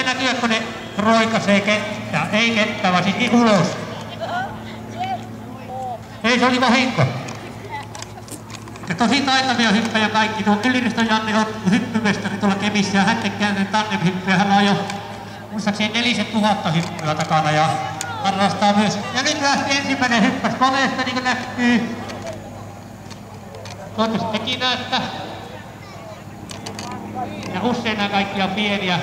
näkyä, kun ne roikasee kenttää. Ei kenttää, vaan siis ulos. Ei, se oli vahinko. Ja tosi taitavia hyppäjä kaikki. Tuo Yliristön Janne on hyppymestari tuolla Kemissä ja hänen käänteen tandem-hyppyjä. Hän on jo muistaakseni 4000 hyppyä takana ja harrastaa myös. Ja nyt lähti ensimmäinen hyppäs koneesta, niin kuin näkyy. Toivottavasti tekin näyttää. Ja usein nämä kaikki on pieniä.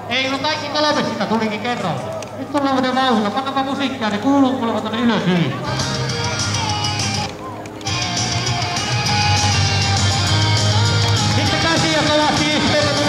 Ei ollut kaikki 3 sitä tulikin kerran. Nyt tullaan muuten vauhdilla. Pannaanpa musiikkia, niin kuuluu kuulemaan tonne ylös hyvin. Sitten käsiä kovasti yhteen.